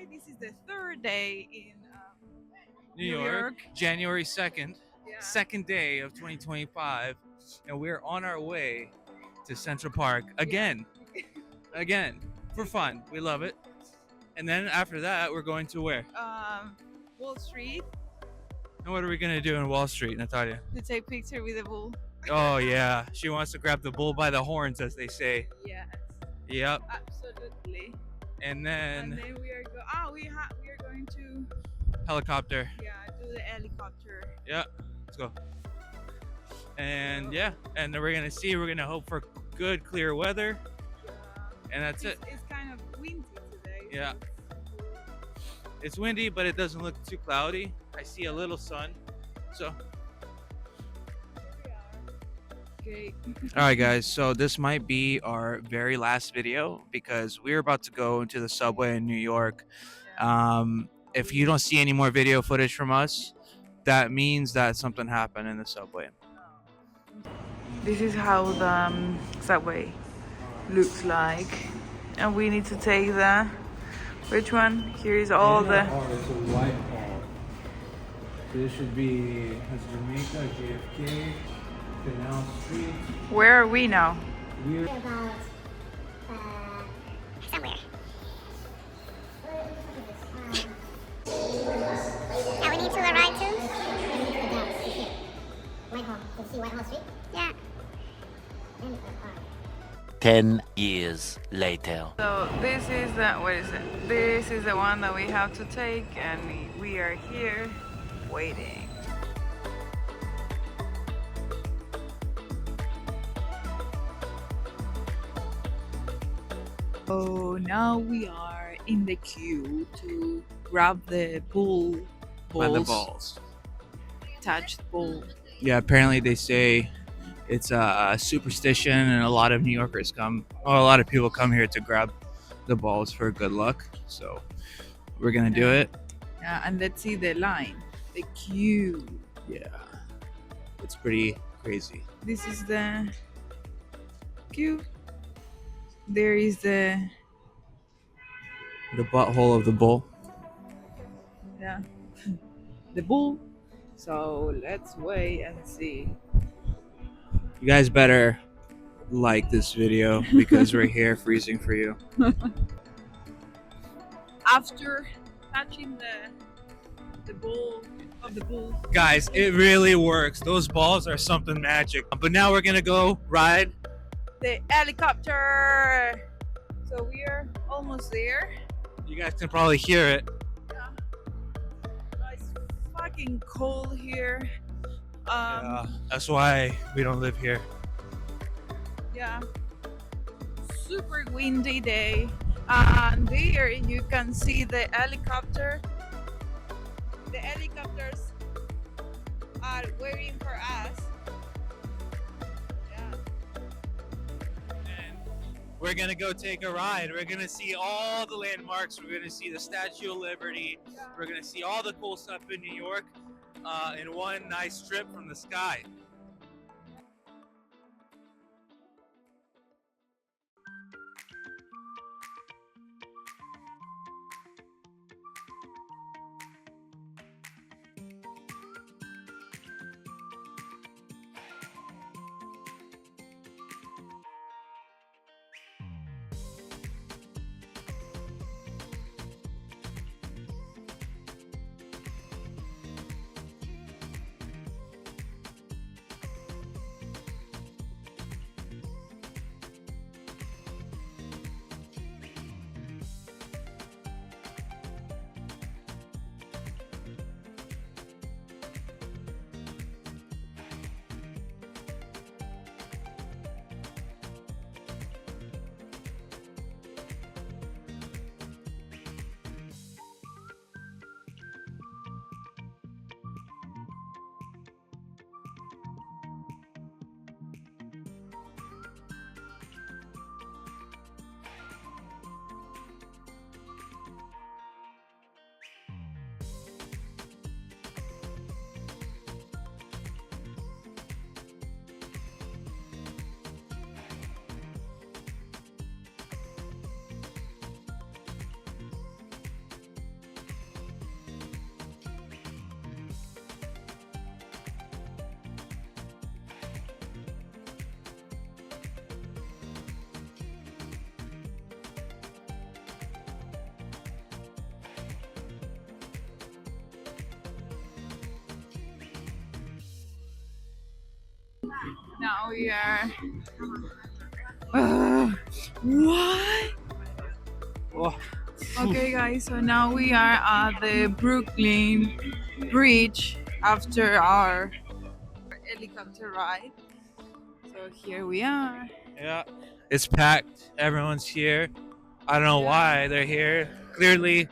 Hi, this is the third day in New New York, York. January 2nd, Yeah. second day of 2025, and we're on our way to Central Park again. Again, for fun. We love it. And then after that, we're going to where? Wall Street And what are we going to do in Wall Street, Natalia? to take picture with the bull. Oh, yeah. She wants to grab the bull by the horns, as they say. Yes, Yep. absolutely. And And then then we are we are going to helicopter. do the helicopter. Yeah. Let's go. And yeah, and then we're going to hope for good, clear weather. Yeah. And that's it. It's kind of windy today. Yeah. It's windy, but it doesn't look too cloudy. I see a little sun. So, Okay. all right, guys. So this might be our very last video because we're about to go into the subway in New York. If you don't see any more video footage from us, that means that something happened in the subway. This is how the subway looks like, and we need to take the which one? Here is all the. It's a white hall. This should be Jamaica, JFK, Canal Street. Where are we now? We're About somewhere. Yeah, we need to arrive to Whitehall. To see Whitehall Street? Yeah. 10 years later. So this is the what is it? This is the one that we have to take, and we are here waiting. Oh, now we are in the queue to grab the bull by the balls. balls. Touch the bull. Yeah, apparently they say it's a superstition, and a lot of New Yorkers come, or a lot of people come here to grab the balls for good luck. So we're gonna do it. Yeah, and let's see the line, the queue. Yeah, it's pretty crazy. This is the queue. There is the butthole of the bull. yeah, the bull. So let's wait and see. You guys better like this video because we're here freezing for you. After touching the bull of the bull. Guys, it really works. Those balls are something magic. But now we're gonna go ride The helicopter. So we are almost there. You guys can probably hear it. Yeah. It's fucking cold here. Yeah, that's why we don't live here. Yeah. Super windy day. And there you can see the helicopter. The helicopters are waiting for us. Yeah. And we're gonna go take a ride. We're gonna see all the landmarks. We're gonna see the Statue of Liberty. We're gonna see all the cool stuff in New York in one nice trip from the sky. Now we are. What? Oh, Okay, guys. So now we are at the Brooklyn Bridge after our helicopter ride. So here we are. yeah. It's packed. Everyone's here. I don't know Yeah. why they're here. Clearly,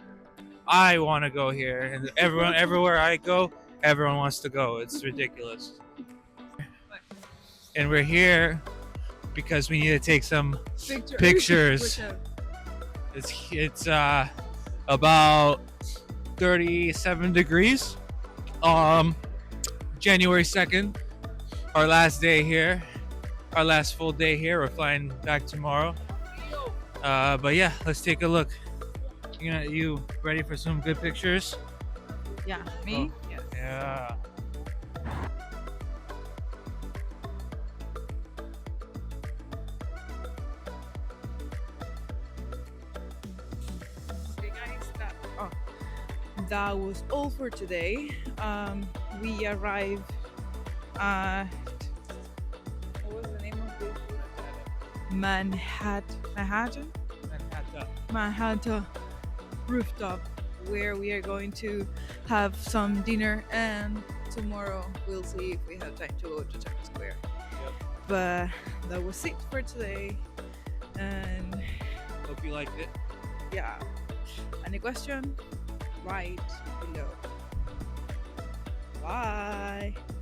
I want to go here, and everyone, everywhere I go, everyone wants to go. It's ridiculous. And we're here because we need to take some pictures. It's about 37 degrees. January 2nd, our last day here, our last full day here. We're flying back tomorrow. But yeah, let's take a look. You ready for some good pictures? Yeah, me? Oh. Yes. Yeah. Okay, guys, that was all for today. We arrived at, what was the name of this? Manhattan rooftop, where we are going to have some dinner, and tomorrow we'll see if we have time to go to Times Square. Yep. But that was it for today, and Hope you liked it. yeah, any question, write below.